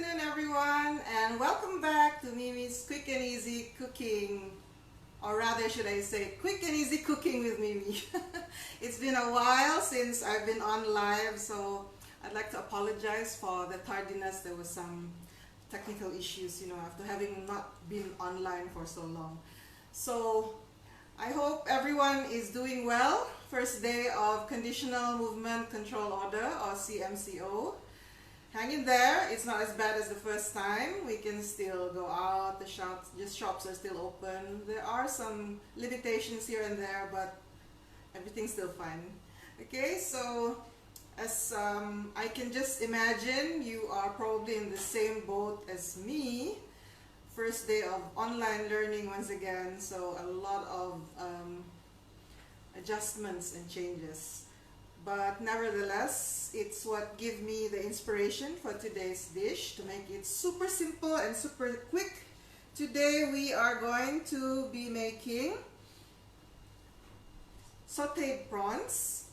afternoon, everyone, and welcome back to Mimi's Quick and Easy Cooking, or rather should I say Quick and Easy Cooking with Mimi. It's been a while since I've been on live, so I'd like to apologize for the tardiness. There was some technical issues, after having not been online for so long. So I hope everyone is doing well. First day of Conditional Movement Control Order, or CMCO. Hang in there. It's not as bad as the first time. We can still go out. The shops are still open. There are some limitations here and there, but everything's still fine. Okay, so as I can just imagine, you are probably in the same boat as me. First day of online learning once again, so a lot of adjustments and changes. But nevertheless, it's what gives me the inspiration for today's dish to make it super simple and super quick. Today we are going to be making sauteed prawns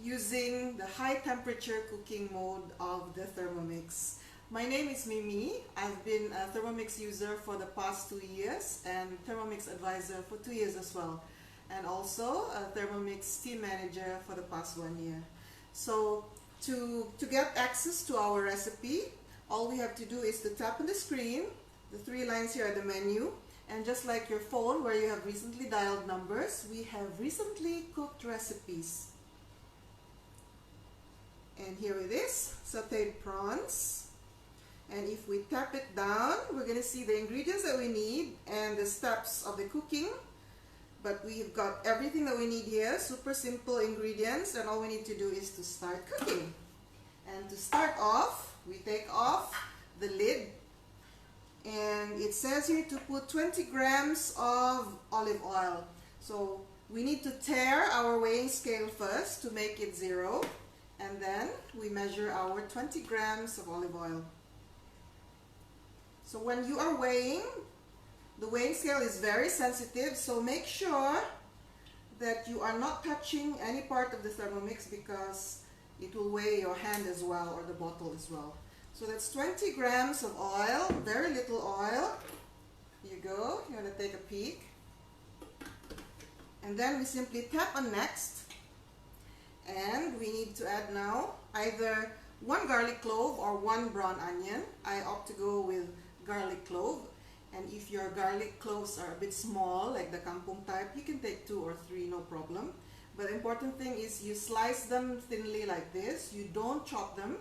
using the high temperature cooking mode of the Thermomix. My name is Mimi. I've been a Thermomix user for the past 2 years and Thermomix advisor for 2 years as well. And also a Thermomix team manager for the past 1 year. So to get access to our recipe, all we have to do is to tap on the screen. The 3 lines here are the menu, and just like your phone where you have recently dialed numbers, we have recently cooked recipes. And here it is, sauteed prawns. And if we tap it down, we're going to see the ingredients that we need and the steps of the cooking. But we've got everything that we need here, super simple ingredients, and all we need to do is to start cooking. And to start off, we take off the lid, and it says here to put 20 grams of olive oil. So we need to tare our weighing scale first to make it 0, and then we measure our 20 grams of olive oil. So when you are weighing, the weighing scale is very sensitive, so make sure that you are not touching any part of the Thermomix because it will weigh your hand as well, or the bottle as well. So that's 20 grams of oil, very little oil. Here you go, you want to take a peek. And then we simply tap on next. And we need to add now either 1 garlic clove or 1 brown onion. I opt to go with garlic clove. And if your garlic cloves are a bit small, like the kampung type, you can take 2 or 3, no problem. But the important thing is you slice them thinly like this. You don't chop them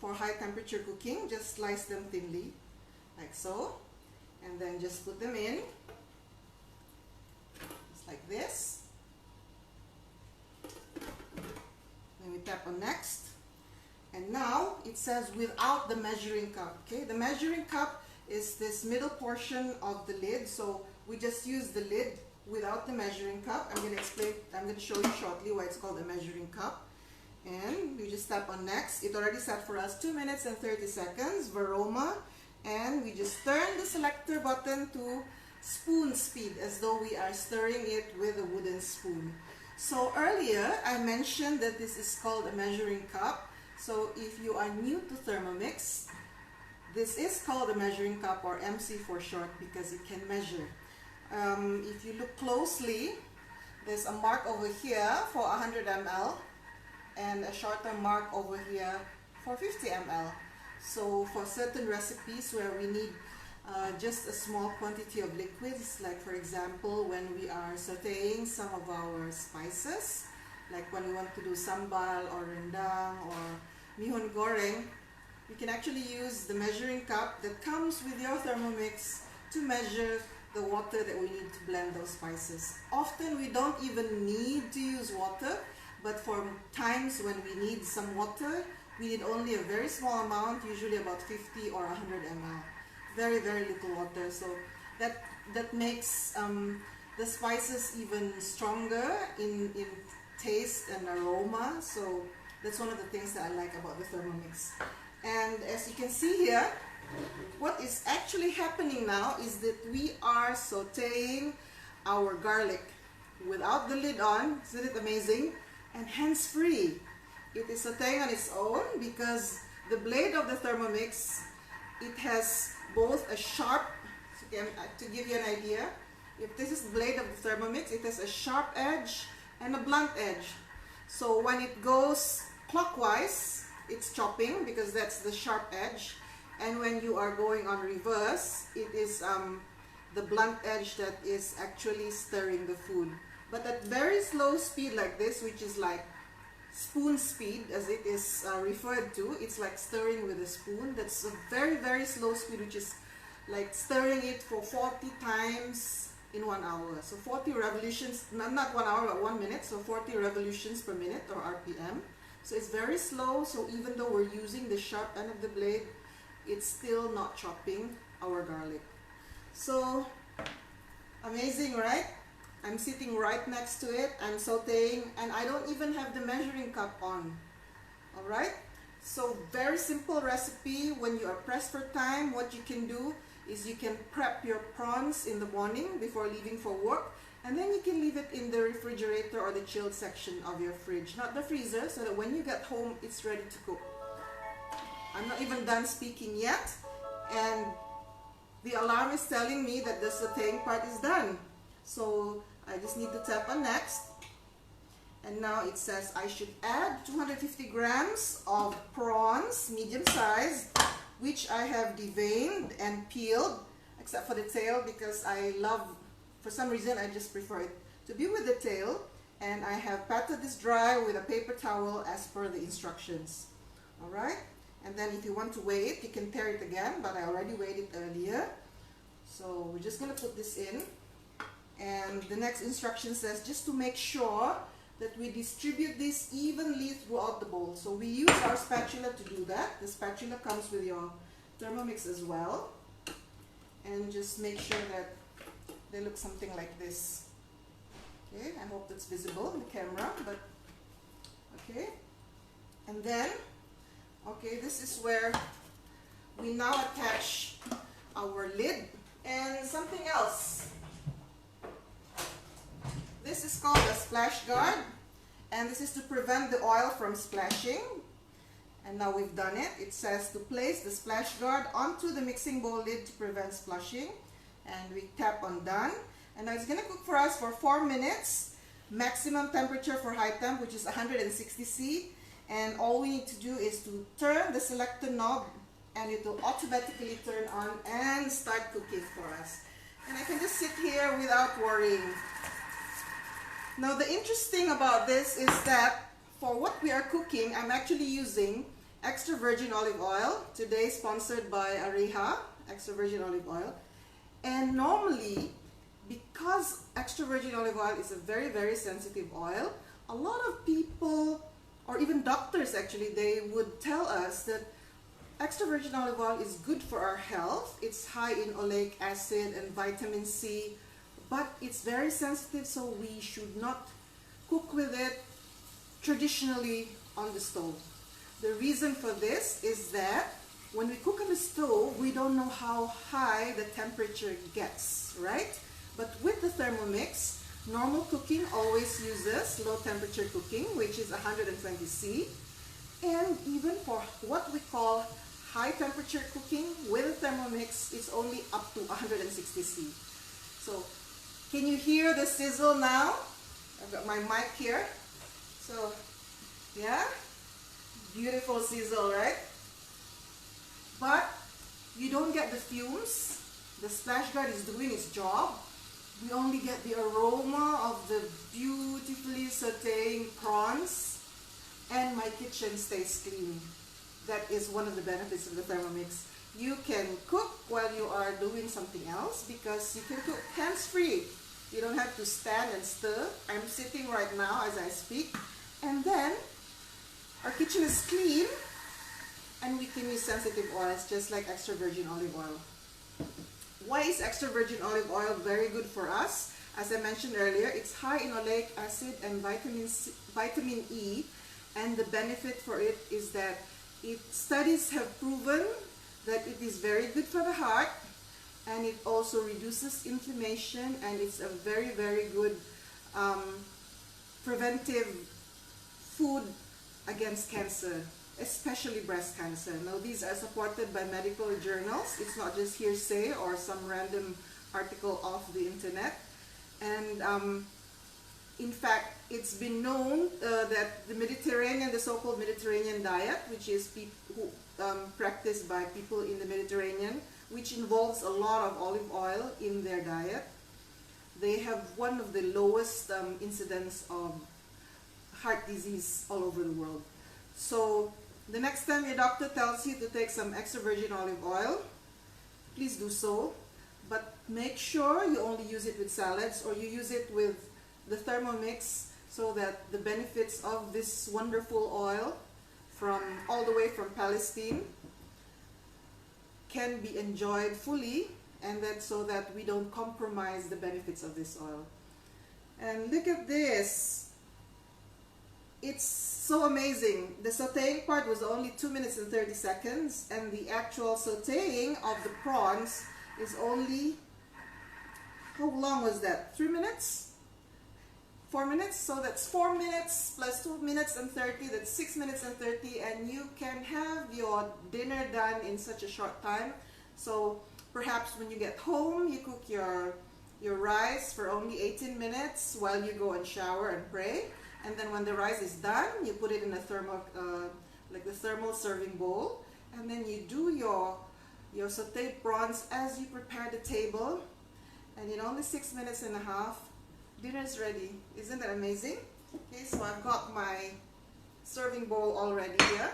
for high temperature cooking. Just slice them thinly, like so. And then just put them in, just like this. Then we tap on next. And now it says without the measuring cup. Okay, the measuring cup is this middle portion of the lid, so we just use the lid without the measuring cup. I'm going to show you shortly why it's called a measuring cup. And we just tap on next. It already set for us 2 minutes and 30 seconds, Varoma, and we just turn the selector button to spoon speed as though we are stirring it with a wooden spoon. So earlier I mentioned that this is called a measuring cup. So if you are new to Thermomix, this is called a measuring cup, or MC for short, because it can measure. If you look closely, there's a mark over here for 100 ml and a shorter mark over here for 50 ml. So for certain recipes where we need just a small quantity of liquids, like for example when we are sauteing some of our spices, like when we want to do sambal or rendang or mihon goreng, you can actually use the measuring cup that comes with your Thermomix to measure the water that we need to blend those spices. Often we don't even need to use water, but for times when we need some water, we need only a very small amount, usually about 50 or 100 ml. Very, very little water. So that makes the spices even stronger in taste and aroma. So that's one of the things that I like about the Thermomix. And as you can see here, what is actually happening now is that we are sauteing our garlic without the lid on. Isn't it amazing? And hands-free. It is sauteing on its own because the blade of the Thermomix it has both a sharp, to give you an idea, if this is the blade of the Thermomix, it has a sharp edge and a blunt edge. So when it goes clockwise, it's chopping because that's the sharp edge. And when you are going on reverse, it is the blunt edge that is actually stirring the food. But at very slow speed like this, which is like spoon speed as it is referred to, it's like stirring with a spoon. That's a very, very slow speed, which is like stirring it for 40 times in 1 hour. So 40 revolutions, not 1 hour, but 1 minute. So 40 revolutions per minute, or RPM. So it's very slow. So even though we're using the sharp end of the blade, it's still not chopping our garlic. So amazing, right? I'm sitting right next to it. I'm sauteing, and I don't even have the measuring cup on. All right? So very simple recipe. When you are pressed for time, what you can do is you can prep your prawns in the morning before leaving for work, and then you can leave it in the refrigerator or the chilled section of your fridge, not the freezer, so that when you get home, it's ready to cook. I'm not even done speaking yet, and the alarm is telling me that the sauteing part is done. So I just need to tap on next. And now it says I should add 250 grams of prawns, medium size, which I have deveined and peeled, except for the tail, because I love, for some reason, I just prefer it to be with the tail. And I have patted this dry with a paper towel as per the instructions. Alright? And then if you want to weigh it, you can tear it again, but I already weighed it earlier. So we're just going to put this in. And the next instruction says just to make sure that we distribute this evenly throughout the bowl. So we use our spatula to do that. The spatula comes with your Thermomix as well. And just make sure that they look something like this. Okay, I hope that's visible in the camera, but okay. And then, okay, this is where we now attach our lid and something else. This is called a splash guard, and this is to prevent the oil from splashing. And now we've done it. It says to place the splash guard onto the mixing bowl lid to prevent splashing. And we tap on done. And now it's going to cook for us for 4 minutes. Maximum temperature for high temp, which is 160 C. And all we need to do is to turn the selector knob, and it will automatically turn on and start cooking for us. And I can just sit here without worrying. Now the interesting about this is that for what we are cooking, I'm actually using extra virgin olive oil. Today sponsored by Ariha, extra virgin olive oil. And normally, because extra virgin olive oil is a very, very sensitive oil, a lot of people, or even doctors actually, they would tell us that extra virgin olive oil is good for our health. It's high in oleic acid and vitamin C. But it's very sensitive, so we should not cook with it traditionally on the stove. The reason for this is that when we cook on the stove, we don't know how high the temperature gets, right? But with the Thermomix, normal cooking always uses low temperature cooking, which is 120 C. And even for what we call high temperature cooking with the Thermomix, it's only up to 160 C. So can you hear the sizzle now? I've got my mic here. So, yeah, beautiful sizzle, right? But you don't get the fumes. The splash guard is doing its job. We only get the aroma of the beautifully sauteing prawns, and my kitchen stays clean. That is one of the benefits of the Thermomix. You can cook while you are doing something else because you can cook hands-free. You don't have to stand and stir. I'm sitting right now as I speak. And then our kitchen is clean, and we can use sensitive oils just like extra virgin olive oil. Why is extra virgin olive oil very good for us? As I mentioned earlier, it's high in oleic acid and vitamin E, and the benefit for it is that studies have proven that it is very good for the heart, and it also reduces inflammation, and it's a very, very good preventive food against cancer. especially breast cancer. Now, these are supported by medical journals. It's not just hearsay or some random article off the internet. And in fact, it's been known that the Mediterranean, the so-called Mediterranean diet, which is practiced by people in the Mediterranean, which involves a lot of olive oil in their diet, they have one of the lowest incidence of heart disease all over the world. So the next time your doctor tells you to take some extra virgin olive oil, please do so, but make sure you only use it with salads, or you use it with the Thermomix, so that the benefits of this wonderful oil from all the way from Palestine can be enjoyed fully, and that so that we don't compromise the benefits of this oil. And look at this. It's so amazing. The sauteing part was only 2 minutes and 30 seconds, and the actual sauteing of the prawns is only, how long was that? 3 minutes? 4 minutes? So that's 4 minutes plus 2 minutes and 30, that's 6 minutes and 30, and you can have your dinner done in such a short time. So perhaps when you get home, you cook your rice for only 18 minutes while you go and shower and pray. And then when the rice is done, you put it in a like the thermal serving bowl, and then you do your sauteed prawns as you prepare the table, and in only 6 minutes and a half, dinner is ready. Isn't that amazing? Okay, so I've got my serving bowl already here.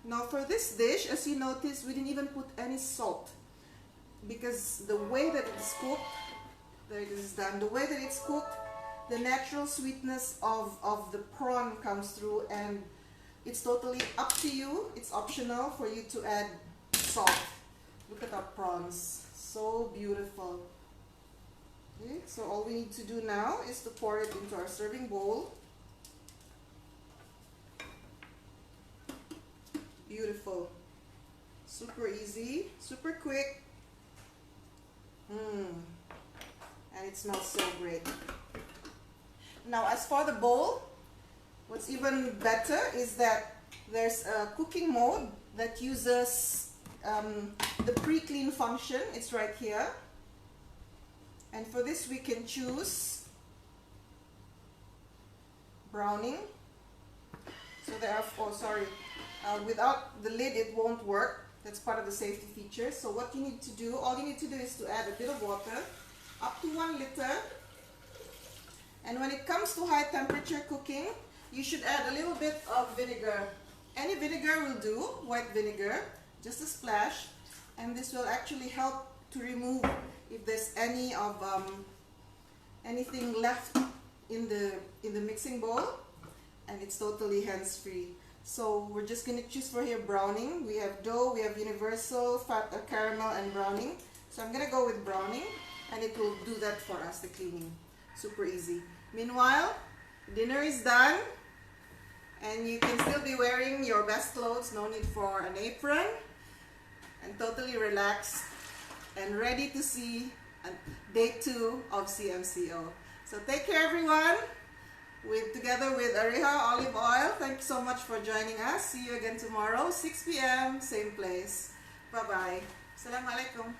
Now for this dish, as you notice, we didn't even put any salt, because the way that it's cooked, there it is done, the way that it's cooked, the natural sweetness of the prawn comes through, and it's totally up to you. It's optional for you to add salt. Look at our prawns, so beautiful. Okay, so all we need to do now is to pour it into our serving bowl. Beautiful, super easy, super quick, and it smells so great. Now as for the bowl, what's even better is that there's a cooking mode that uses the pre-clean function. It's right here, and for this we can choose browning. So there are, without the lid it won't work. That's part of the safety feature. So what you need to do, all you need to do is to add a bit of water, up to 1 liter. And when it comes to high temperature cooking, you should add a little bit of vinegar. Any vinegar will do, white vinegar, just a splash. And this will actually help to remove if there's any of anything left in the mixing bowl, and it's totally hands-free. So we're just going to choose for here browning. We have dough, we have universal, caramel, and browning. So I'm going to go with browning, and it will do that for us, the cleaning. Super easy. Meanwhile, dinner is done, and you can still be wearing your best clothes, no need for an apron, and totally relaxed and ready to see day 2 of CMCO. So take care everyone, together with Areha olive oil. Thank you so much for joining us. See you again tomorrow, 6 p.m, same place. Bye-bye. Assalamu alaikum.